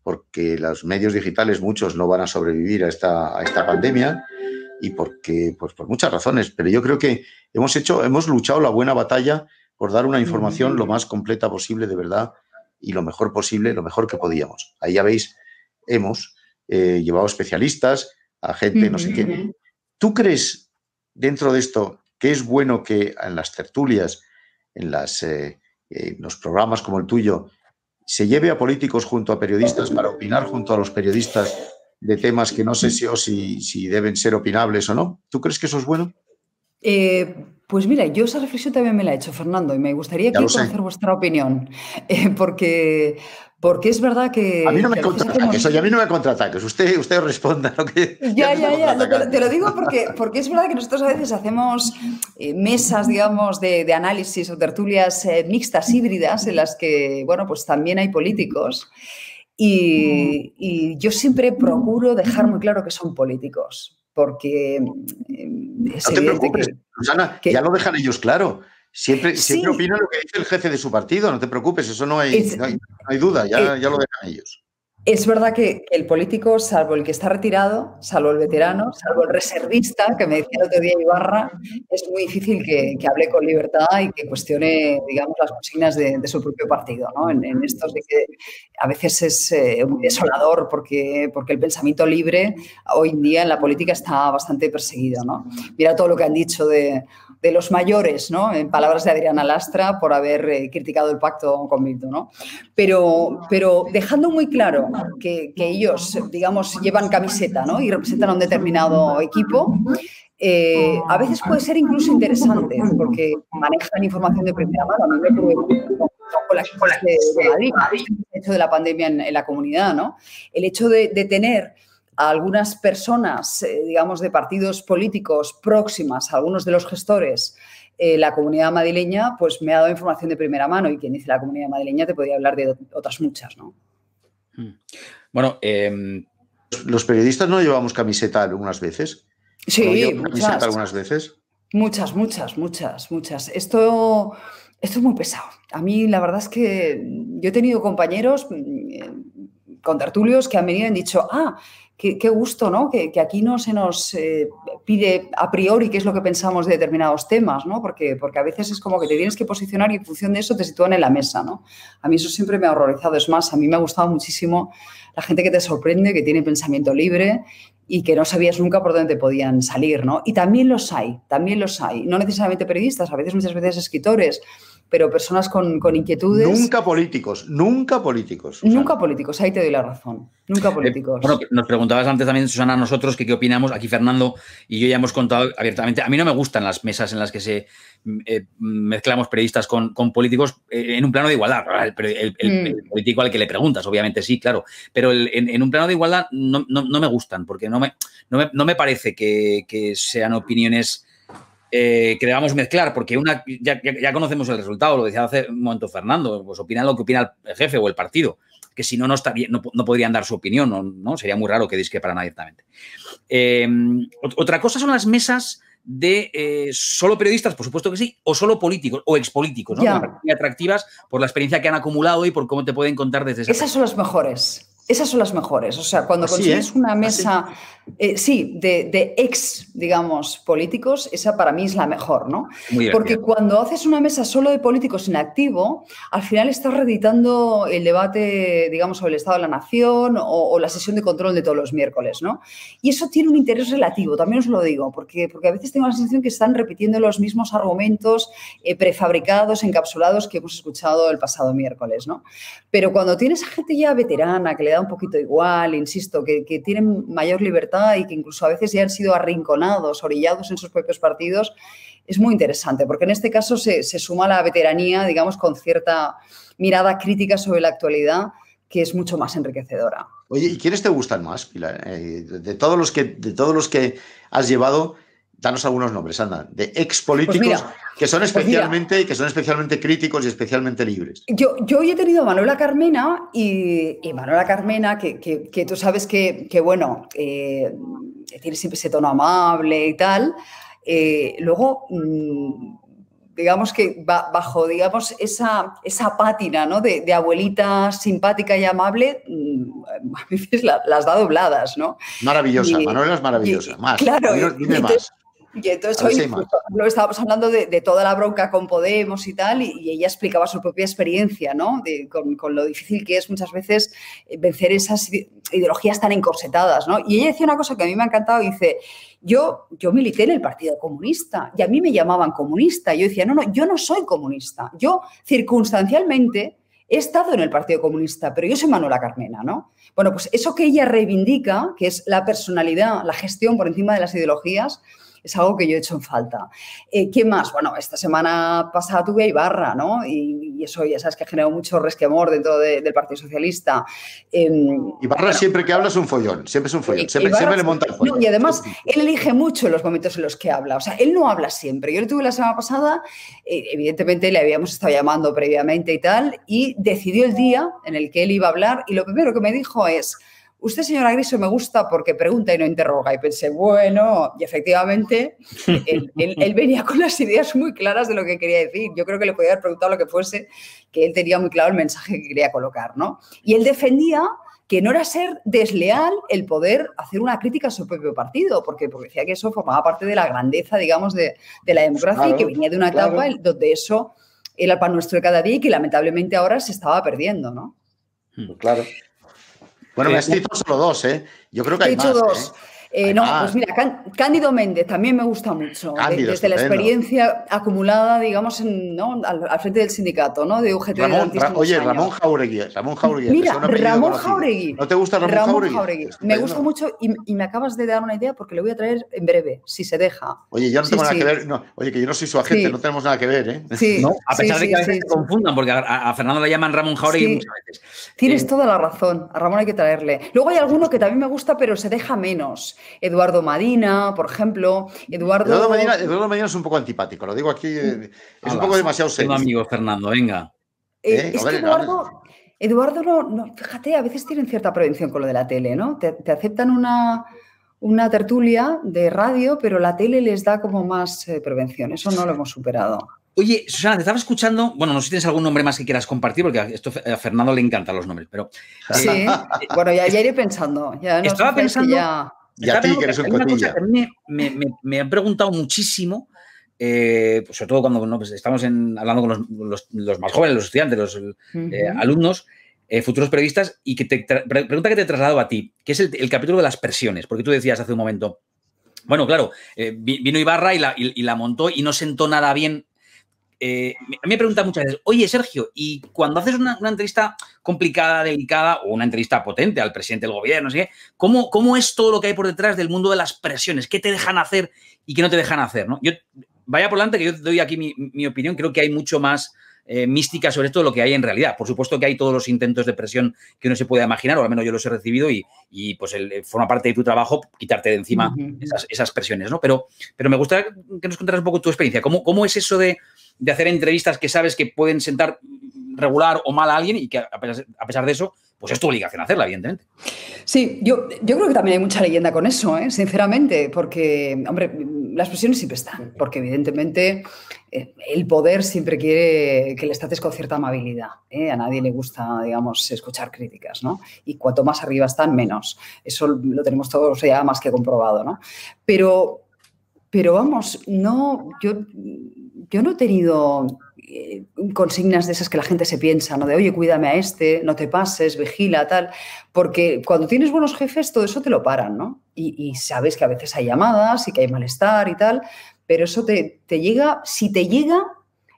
porque los medios digitales, muchos no van a sobrevivir a esta pandemia y porque, pues por muchas razones. Pero yo creo que hemos luchado la buena batalla por dar una información lo más completa posible, de verdad, y lo mejor posible, lo mejor que podíamos. Ahí ya veis, hemos llevado especialistas, a gente, no sé qué. ¿Tú crees, dentro de esto, que es bueno que en las tertulias, en los programas como el tuyo, se lleve a políticos junto a periodistas para opinar junto a los periodistas de temas que no sé si deben ser opinables o no? ¿Tú crees que eso es bueno? Pues mira, yo esa reflexión también me la he hecho, Fernando, y me gustaría conocer vuestra opinión, porque es verdad que... A mí no me contraataques, oye, a mí no me contraataques, usted responda lo que... Ya, te lo digo porque es verdad que nosotros a veces hacemos mesas, digamos, de análisis o tertulias mixtas, híbridas, en las que, bueno, pues también hay políticos, y yo siempre procuro dejar muy claro que son políticos. Porque no te preocupes, Susana, ya lo dejan ellos claro. Siempre opinan lo que dice el jefe de su partido, no te preocupes, eso no hay duda, ya lo dejan ellos. Es verdad que el político, salvo el que está retirado, salvo el veterano, salvo el reservista, que me decía el otro día Ibarra, es muy difícil que hable con libertad y que cuestione, digamos, las consignas de su propio partido, ¿no? En estos de que a veces es muy desolador porque el pensamiento libre hoy en día en la política está bastante perseguido, ¿no? Mira todo lo que han dicho de los mayores, ¿no? En palabras de Adriana Lastra, por haber criticado el pacto con Bildu, ¿no? Pero dejando muy claro que ellos, digamos, llevan camiseta, ¿no? Y representan a un determinado equipo, a veces puede ser incluso interesante, porque manejan información de primera mano. A mí me preocupa con la crisis de Madrid, el hecho de la pandemia en la comunidad, ¿no? El hecho de tener a algunas personas, digamos, de partidos políticos próximas, a algunos de los gestores, la comunidad madrileña, pues me ha dado información de primera mano, y quien dice la comunidad madrileña te podría hablar de otras muchas, ¿no? Bueno, los periodistas no llevamos camiseta algunas veces. Sí, ¿No camiseta algunas veces? Muchas. Esto es muy pesado. A mí la verdad es que yo he tenido compañeros contertulios que han venido y han dicho, qué gusto, ¿no? Que aquí no se nos pide a priori qué es lo que pensamos de determinados temas, ¿no? Porque a veces es como que te tienes que posicionar y en función de eso te sitúan en la mesa, ¿no? A mí eso siempre me ha horrorizado. Es más, a mí me ha gustado muchísimo la gente que te sorprende, que tiene pensamiento libre y que no sabías nunca por dónde podían salir, ¿no? Y también los hay. No necesariamente periodistas, a veces, muchas veces escritores, pero personas con inquietudes. Nunca políticos. Susana. Nunca políticos, ahí te doy la razón. Nunca políticos. Bueno, nos preguntabas antes también, Susana, a nosotros qué opinamos. Aquí Fernando y yo ya hemos contado abiertamente. A mí no me gustan las mesas en las que se mezclamos periodistas con políticos en un plano de igualdad. El político al que le preguntas, obviamente sí, claro. Pero en un plano de igualdad no me gustan, porque no me parece que sean opiniones que debamos mezclar, porque ya conocemos el resultado, lo decía hace un momento Fernando, pues opinan lo que opina el jefe o el partido, que si no, no podrían dar su opinión, ¿no? Sería muy raro que discreparan abiertamente. Otra cosa son las mesas de solo periodistas, por supuesto que sí, o solo políticos o expolíticos, ¿no? Muy atractivas por la experiencia que han acumulado y por cómo te pueden contar desde esa Esas son las mejores. Esas son las mejores. O sea, cuando consigues una mesa, sí, de ex, digamos, políticos, esa para mí es la mejor, ¿no? Porque cuando haces una mesa solo de políticos en activo, al final estás reeditando el debate, digamos, sobre el Estado de la Nación o la sesión de control de todos los miércoles, ¿no? Y eso tiene un interés relativo, también os lo digo, porque a veces tengo la sensación que están repitiendo los mismos argumentos prefabricados, encapsulados que hemos escuchado el pasado miércoles, ¿no? Pero cuando tienes a gente ya veterana, que le da un poquito igual, insisto, que tienen mayor libertad y que incluso a veces ya han sido arrinconados, orillados en sus propios partidos, es muy interesante, porque en este caso se suma la veteranía, digamos, con cierta mirada crítica sobre la actualidad, que es mucho más enriquecedora. Oye, ¿y quiénes te gustan más, Pilar? De todos los que has llevado, danos algunos nombres, anda, de expolíticos que son especialmente críticos y especialmente libres. Yo hoy he tenido a Manuela Carmena y Manuela Carmena, que tú sabes que bueno, tiene siempre ese tono amable y tal. Luego, digamos que bajo, digamos, esa pátina, ¿no? de abuelita simpática y amable, a veces las da dobladas, ¿no? Maravillosa, Manuela es maravillosa. Más, claro, dime más. Y entonces hoy lo estábamos hablando de toda la bronca con Podemos y tal, y ella explicaba su propia experiencia, ¿no? Con lo difícil que es muchas veces vencer esas ideologías tan encorsetadas, ¿no? Y ella decía una cosa que a mí me ha encantado, dice, yo milité en el Partido Comunista y a mí me llamaban comunista. Y yo decía, no, yo no soy comunista. Yo circunstancialmente he estado en el Partido Comunista, pero yo soy Manuela Carmena, ¿no? Bueno, pues eso que ella reivindica, que es la personalidad, la gestión por encima de las ideologías, es algo que yo he hecho en falta. ¿Qué más? Bueno, esta semana pasada tuve a Ibarra, ¿no? Y eso ya sabes que ha generado mucho resquemor dentro del Partido Socialista. Ibarra siempre que habla es un follón, siempre es un follón, siempre le monta el follón. No, y además él elige mucho los momentos en los que habla, o sea, él no habla siempre. Yo le tuve la semana pasada, evidentemente le habíamos estado llamando previamente y tal, y decidió el día en el que él iba a hablar y lo primero que me dijo es: usted, señora Griso, me gusta porque pregunta y no interroga. Y pensé, bueno, y efectivamente, él venía con las ideas muy claras de lo que quería decir. Yo creo que le podía haber preguntado lo que fuese, que él tenía muy claro el mensaje que quería colocar, ¿no? Y él defendía que no era ser desleal el poder hacer una crítica a su propio partido, porque decía que eso formaba parte de la grandeza, digamos, de la democracia, claro, y que venía de una etapa donde eso era el pan nuestro de cada día y que lamentablemente ahora se estaba perdiendo, ¿no? Claro. Bueno, me has dicho solo dos, ¿eh? Yo creo que hay más. Dos. Pues mira, Cándido Méndez también me gusta mucho. Desde la experiencia acumulada, digamos, ¿no? al frente del sindicato, ¿no? De UGT. Ramón Jáuregui. Mira, Ramón Jáuregui. ¿No te gusta Ramón Jáuregui? Me gusta mucho y me acabas de dar una idea porque lo voy a traer en breve, si se deja. Oye, yo no tengo nada que ver. No, oye, que yo no soy su agente, no tenemos nada que ver, ¿eh? Sí, ¿no? A pesar de que a veces se confundan, porque a Fernando le llaman Ramón Jáuregui muchas veces. Tienes toda la razón. A Ramón hay que traerle. Luego hay alguno que también me gusta, pero se deja menos. Eduardo Madina, por ejemplo. Eduardo Madina es un poco antipático, lo digo aquí, es un poco demasiado serio. Tengo amigo Fernando, venga. Es que Eduardo no, fíjate, a veces tienen cierta prevención con lo de la tele, ¿no? Te aceptan una tertulia de radio, pero la tele les da como más prevención. Eso no lo hemos superado. Oye, Susana, te estaba escuchando, bueno, no sé si tienes algún nombre más que quieras compartir, porque a Fernando le encantan los nombres, pero... Sí, bueno, ya iré pensando. Estaba pensando... Y a ti, que eres un cotilla. Me han preguntado muchísimo, pues sobre todo cuando pues estamos hablando con los más jóvenes, los estudiantes, los alumnos, futuros periodistas, y que pregunta que te he trasladado a ti, que es el capítulo de las presiones, porque tú decías hace un momento, bueno, claro, vino Ibarra y la montó y no sentó nada bien. A mí me preguntan muchas veces, oye, Sergio, y cuando haces una entrevista complicada, delicada, o una entrevista potente al presidente del gobierno, no sé qué, ¿cómo es todo lo que hay por detrás del mundo de las presiones? ¿Qué te dejan hacer y qué no te dejan hacer, ¿no? Yo, vaya por delante que yo doy aquí mi opinión, creo que hay mucho más mística sobre esto de lo que hay en realidad. Por supuesto que hay todos los intentos de presión que uno se pueda imaginar, o al menos yo los he recibido, y pues forma parte de tu trabajo quitarte de encima esas presiones, ¿no? Pero me gustaría que nos contaras un poco tu experiencia. ¿Cómo es eso de hacer entrevistas que sabes que pueden sentar regular o mal a alguien y que a pesar de eso, pues es tu obligación hacerla, evidentemente? Sí, yo creo que también hay mucha leyenda con eso, sinceramente, porque, hombre, las presiones siempre están, porque evidentemente el poder siempre quiere que les trates con cierta amabilidad. A nadie le gusta, digamos, escuchar críticas, ¿no? Y cuanto más arriba están, menos. Eso lo tenemos todos ya más que comprobado, ¿no? Pero vamos, no, yo no he tenido consignas de esas que la gente se piensa, ¿no? De, oye, cuídame a este, no te pases, vigila, tal. Porque cuando tienes buenos jefes, todo eso te lo paran, ¿no? Y sabes que a veces hay llamadas y que hay malestar y tal, pero eso te llega, si te llega,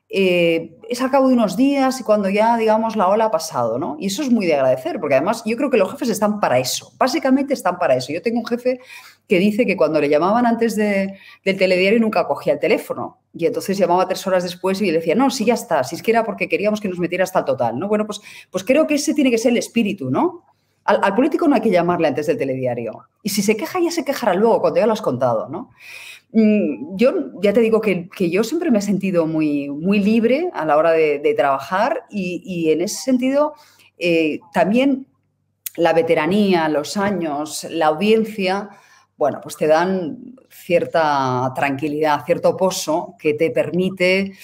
es al cabo de unos días y cuando ya, digamos, la ola ha pasado, ¿no? Y eso es muy de agradecer, porque además yo creo que los jefes están para eso, básicamente están para eso. Yo tengo un jefe que dice que cuando le llamaban antes del telediario nunca cogía el teléfono y entonces llamaba 3 horas después y le decía, no, sí, ya está, si es que era porque queríamos que nos metiera hasta el total, ¿no? Bueno, pues creo que ese tiene que ser el espíritu, ¿no? Al político no hay que llamarle antes del telediario y si se queja ya se quejará luego cuando ya lo has contado, ¿no? Yo ya te digo que yo siempre me he sentido muy, muy libre a la hora de trabajar y en ese sentido también la veteranía, los años, la audiencia, bueno, pues te dan cierta tranquilidad, cierto pozo que te permite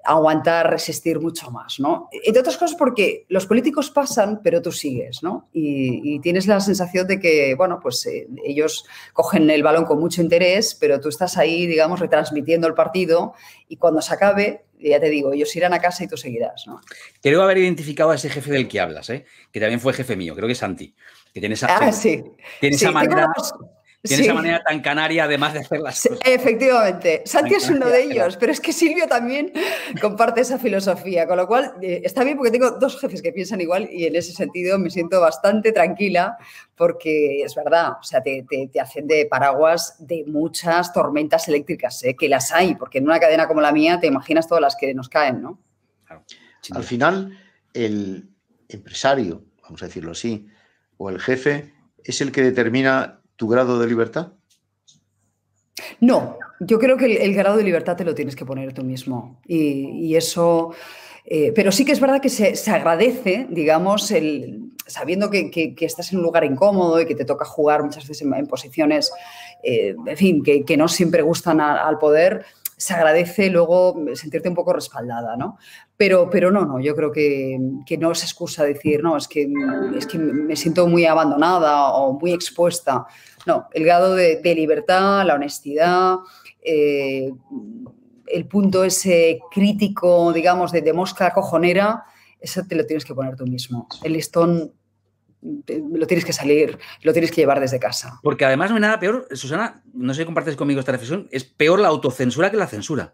aguantar, resistir mucho más, ¿no? Entre otras cosas porque los políticos pasan, pero tú sigues, ¿no? Y tienes la sensación de que, bueno, pues ellos cogen el balón con mucho interés, pero tú estás ahí, digamos, retransmitiendo el partido y cuando se acabe, ya te digo, ellos irán a casa y tú seguirás, ¿no? Creo haber identificado a ese jefe del que hablas, que también fue jefe mío, creo que es Santi, que tiene esa, sí. tiene esa manera... Tiene sí. esa manera tan canaria, además de hacer las cosas. Efectivamente. Santi es uno de ellos, pero es que Silvio también comparte esa filosofía, con lo cual está bien porque tengo 2 jefes que piensan igual y en ese sentido me siento bastante tranquila porque es verdad, o sea, te hacen de paraguas de muchas tormentas eléctricas, que las hay, porque en una cadena como la mía te imaginas todas las que nos caen, ¿no? Claro. Al final, el empresario, vamos a decirlo así, o el jefe es el que determina tu grado de libertad. No, yo creo que el grado de libertad te lo tienes que poner tú mismo y eso, pero sí que es verdad que se agradece, digamos, sabiendo que estás en un lugar incómodo y que te toca jugar muchas veces en posiciones, en fin, que no siempre gustan al poder, se agradece luego sentirte un poco respaldada, ¿no? Pero no, yo creo que no es excusa decir, no, es que me siento muy abandonada o muy expuesta. No, el grado de libertad, la honestidad, el punto ese crítico, digamos, de mosca cojonera, eso te lo tienes que poner tú mismo. El listón lo tienes que salir, lo tienes que llevar desde casa. Porque además no hay nada peor, Susana, no sé si compartes conmigo esta reflexión, es peor la autocensura que la censura.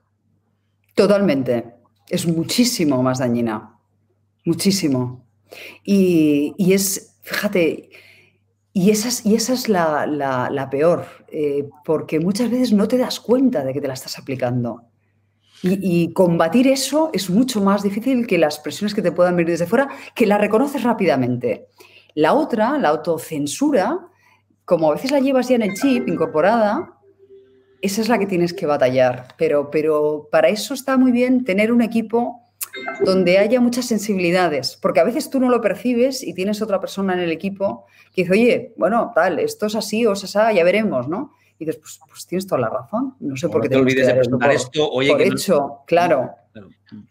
Totalmente. Es muchísimo más dañina. Muchísimo. Y es, fíjate, y esa es la peor, porque muchas veces no te das cuenta de que te la estás aplicando. Y combatir eso es mucho más difícil que las presiones que te puedan venir desde fuera, que las reconoces rápidamente. La otra, la autocensura, como a veces la llevas ya en el chip, incorporada, esa es la que tienes que batallar. Pero para eso está muy bien tener un equipo donde haya muchas sensibilidades, porque a veces tú no lo percibes y tienes otra persona en el equipo que dice, oye, bueno, tal, esto es así o es así, ya veremos, ¿no? Y dices, pues tienes toda la razón. No sé por qué te olvides de preguntar esto. Oye, por hecho, claro.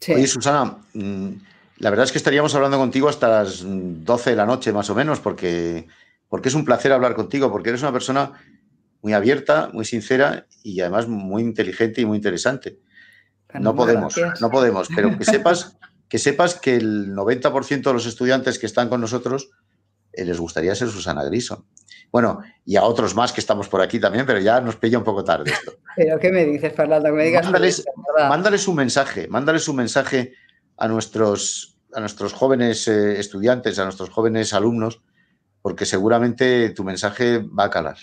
Sí. Oye, Susana, la verdad es que estaríamos hablando contigo hasta las 12 de la noche, más o menos, porque es un placer hablar contigo, porque eres una persona muy abierta, muy sincera y además muy inteligente y muy interesante. No podemos, pero que sepas que el 90% de los estudiantes que están con nosotros les gustaría ser Susana Grison. Bueno, y a otros más que estamos por aquí también, pero ya nos pilla un poco tarde esto. ¿Pero qué me dices, Fernando? Que me digas mándales un mensaje a nuestros jóvenes estudiantes, a nuestros jóvenes alumnos, porque seguramente tu mensaje va a calar.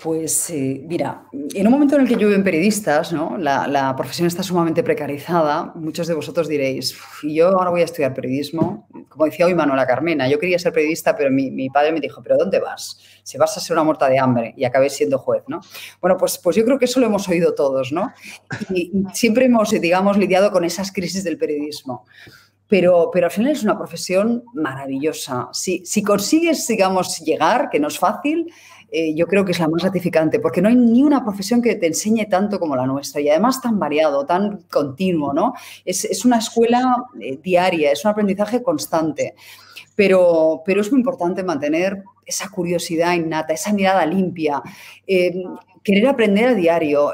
Pues mira, en un momento en el que llueven periodistas, ¿no? La profesión está sumamente precarizada. Muchos de vosotros diréis, yo ahora voy a estudiar periodismo. Como decía hoy Manuela Carmena, yo quería ser periodista, pero mi padre me dijo, ¿pero dónde vas? Si vas a ser una muerta de hambre, y acabé siendo juez, ¿no? Bueno, pues yo creo que eso lo hemos oído todos, ¿no? Y siempre hemos, digamos, lidiado con esas crisis del periodismo. Pero al final es una profesión maravillosa. Si consigues, digamos, llegar, que no es fácil, yo creo que es la más gratificante, porque no hay ni una profesión que te enseñe tanto como la nuestra y además tan variado, tan continuo, ¿no? Es una escuela diaria, es un aprendizaje constante, pero es muy importante mantener esa curiosidad innata, esa mirada limpia, querer aprender a diario,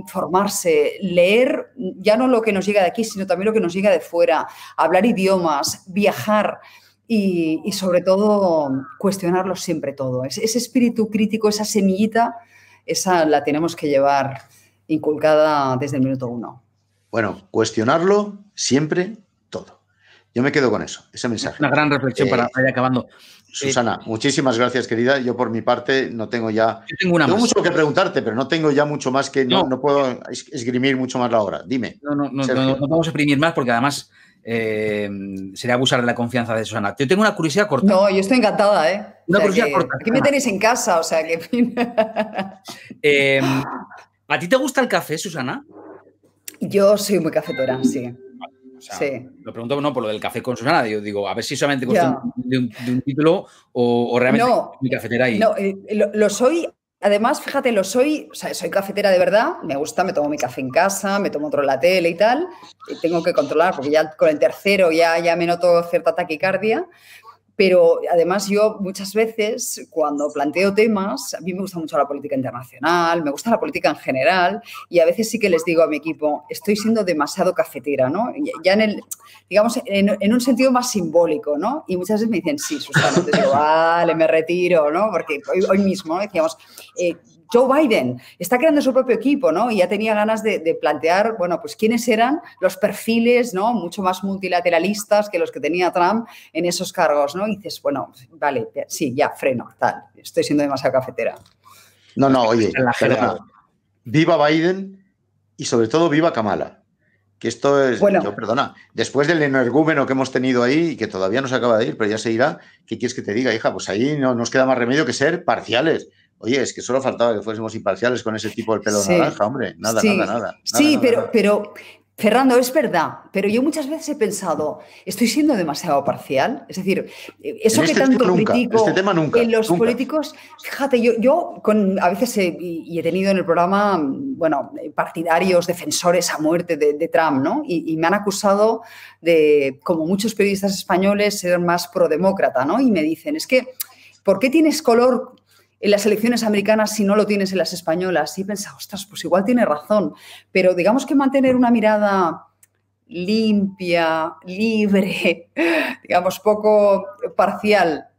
formarse, leer ya no lo que nos llega de aquí, sino también lo que nos llega de fuera, hablar idiomas, viajar y sobre todo cuestionarlo siempre todo. Ese espíritu crítico, esa semillita, esa la tenemos que llevar inculcada desde el minuto 1. Bueno, cuestionarlo siempre todo. Yo me quedo con eso, ese mensaje. Una gran reflexión para ir acabando. Susana, muchísimas gracias, querida. Yo por mi parte no tengo ya... Yo tengo mucho que preguntarte, pero no tengo ya mucho más que... No puedo esgrimir mucho más la hora. Dime. No vamos a exprimir más porque además sería abusar de la confianza de Susana. Yo tengo una curiosidad corta. No, yo estoy encantada, ¿eh? Una curiosidad corta. Aquí me tenéis en casa, o sea que... ¿A ti te gusta el café, Susana? Yo soy muy cafetera, sí. O sea, sí. Lo pregunto no por lo del café con Susana, yo digo, a ver si solamente cuesta de un título o realmente mi cafetera. No, lo soy, además, fíjate, o sea, soy cafetera de verdad, me gusta, me tomo mi café en casa, me tomo otro en la tele y tal, y tengo que controlar porque ya con el tercero ya me noto cierta taquicardia. Pero además yo muchas veces cuando planteo temas, a mí me gusta mucho la política internacional, me gusta la política en general y a veces sí que les digo a mi equipo, estoy siendo demasiado cafetera, ¿no? Ya digamos, en un sentido más simbólico, ¿no? Y muchas veces me dicen, sí, Susana, entonces digo, vale, me retiro, ¿no? Porque hoy mismo, ¿no? Decíamos, Joe Biden está creando su propio equipo, ¿no? Y ya tenía ganas de plantear, bueno, pues quiénes eran los perfiles, ¿no? Mucho más multilateralistas que los que tenía Trump en esos cargos, ¿no? Y dices, bueno, vale, sí, ya, freno, tal, estoy siendo demasiado cafetera. No, oye, viva Biden y sobre todo viva Kamala. Que esto es, bueno, perdona, después del energúmeno que hemos tenido ahí, que todavía no se acaba de ir, pero ya se irá, ¿qué quieres que te diga, hija? Pues ahí no nos queda más remedio que ser parciales. Oye, es que solo faltaba que fuésemos imparciales con ese tipo de pelo naranja, hombre. Nada. Sí, pero Fernando, es verdad, pero yo muchas veces he pensado, estoy siendo demasiado parcial. Es decir, eso que tanto critico en los políticos, fíjate, yo a veces he tenido en el programa, bueno, partidarios, defensores a muerte de Trump, ¿no? Y me han acusado de, como muchos periodistas españoles, ser más prodemócrata, ¿no? Y me dicen, es que, ¿por qué tienes color en las elecciones americanas si no lo tienes en las españolas? Y he pensado, ostras, pues igual tiene razón. Pero digamos que mantener una mirada limpia, libre, digamos, poco parcial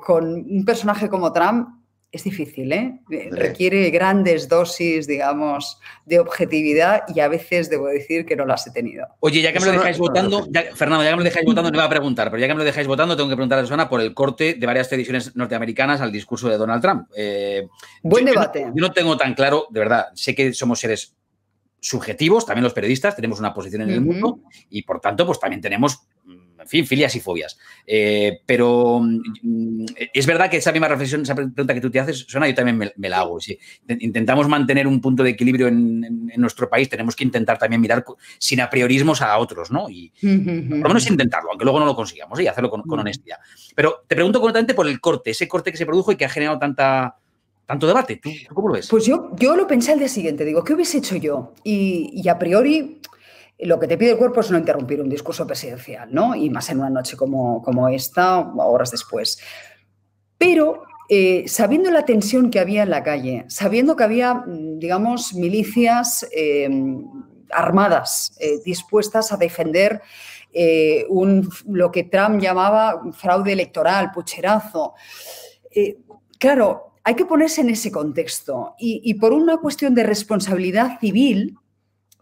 con un personaje como Trump es difícil, ¿eh? Requiere grandes dosis, digamos, de objetividad y a veces debo decir que no las he tenido. Oye, ya que me lo dejáis votando, Fernando, ya que me lo dejáis votando, no iba a preguntar, pero ya que me lo dejáis votando, tengo que preguntar a Susana por el corte de varias televisiones norteamericanas al discurso de Donald Trump. Buen debate. Yo no tengo tan claro, de verdad, sé que somos seres subjetivos, también los periodistas, tenemos una posición en el mundo y, por tanto, pues también tenemos, en fin, filias y fobias. Pero es verdad que esa misma reflexión, esa pregunta que tú te haces, Susana, yo también me la hago. Si intentamos mantener un punto de equilibrio en nuestro país, tenemos que intentar también mirar sin apriorismos a otros, ¿no? Y por lo menos intentarlo, aunque luego no lo consigamos, y hacerlo con honestidad. Pero te pregunto concretamente por el corte, ese corte que se produjo y que ha generado tanto debate. ¿Tú cómo lo ves? Pues yo lo pensé al día siguiente. Digo, ¿qué hubiese hecho yo? Y a priori, lo que te pide el cuerpo es no interrumpir un discurso presidencial, ¿no? Y más en una noche como esta, horas después. Pero sabiendo la tensión que había en la calle, sabiendo que había, digamos, milicias armadas, dispuestas a defender lo que Trump llamaba fraude electoral, pucherazo. Claro, hay que ponerse en ese contexto y por una cuestión de responsabilidad civil,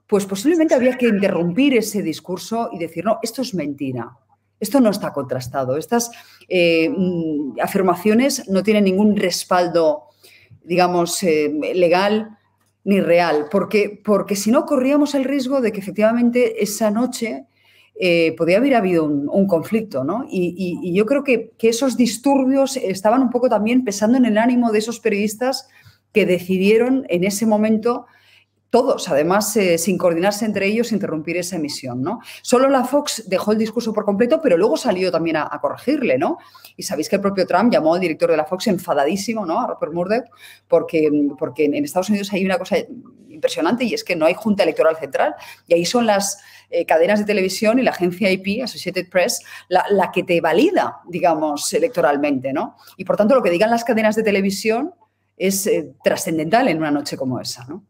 pues posiblemente había que interrumpir ese discurso y decir, no, esto es mentira, esto no está contrastado, estas afirmaciones no tienen ningún respaldo, digamos, legal ni real, porque si no corríamos el riesgo de que efectivamente esa noche podría haber habido un conflicto, ¿no? Y yo creo que esos disturbios estaban un poco también pesando en el ánimo de esos periodistas que decidieron en ese momento Todos, además, sin coordinarse entre ellos, interrumpir esa emisión, ¿no? Solo la Fox dejó el discurso por completo, pero luego salió también a corregirle, ¿no? Y sabéis que el propio Trump llamó al director de la Fox enfadadísimo, ¿no? A Rupert Murdoch, porque en Estados Unidos hay una cosa impresionante y es que no hay junta electoral central y ahí son las cadenas de televisión y la agencia AP, Associated Press, la que te valida, digamos, electoralmente, ¿no? Y por tanto, lo que digan las cadenas de televisión es trascendental en una noche como esa, ¿no?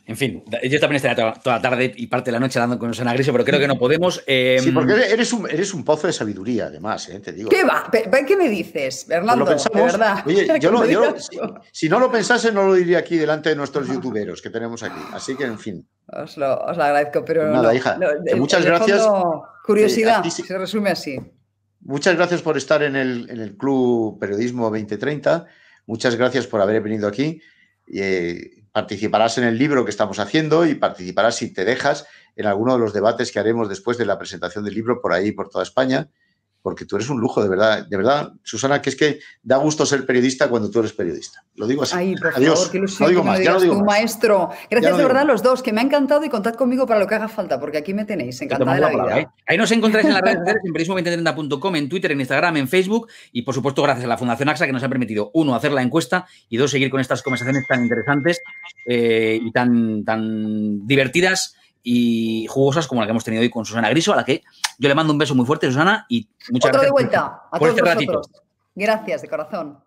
En fin, yo también estaría toda la tarde y parte de la noche hablando con Susana Griso, pero creo que no podemos. Sí, porque eres un pozo de sabiduría, además, te digo. ¿Qué va? ¿Qué me dices, Bernardo? Pues lo pensamos. De verdad. Oye, si no lo pensase, no lo diría aquí delante de nuestros youtuberos que tenemos aquí. Así que, en fin. Os lo agradezco, pero pues nada, hija. Muchas gracias. Curiosidad, se resume así. Muchas gracias por estar en el Club Periodismo 2030. Muchas gracias por haber venido aquí. Participarás en el libro que estamos haciendo y participarás, si te dejas, en alguno de los debates que haremos después de la presentación del libro por ahí, por toda España, porque tú eres un lujo, de verdad, Susana, que es que da gusto ser periodista cuando tú eres periodista. Lo digo así. Ay, por Adiós. favor, qué ilusión. No digo más, ya no digo más. Maestro. Gracias de verdad a los dos, que me ha encantado y contad conmigo para lo que haga falta, porque aquí me tenéis, encantada de la vida. Ahí nos encontráis en las redes sociales, en periodismo2030.com, en Twitter, en Instagram, en Facebook y, por supuesto, gracias a la Fundación AXA que nos ha permitido, 1, hacer la encuesta y 2, seguir con estas conversaciones tan interesantes y tan divertidas y jugosas como la que hemos tenido hoy con Susana Griso, a la que yo le mando un beso muy fuerte, Susana, y muchas gracias de vuelta a por todos este ratito. Gracias, de corazón.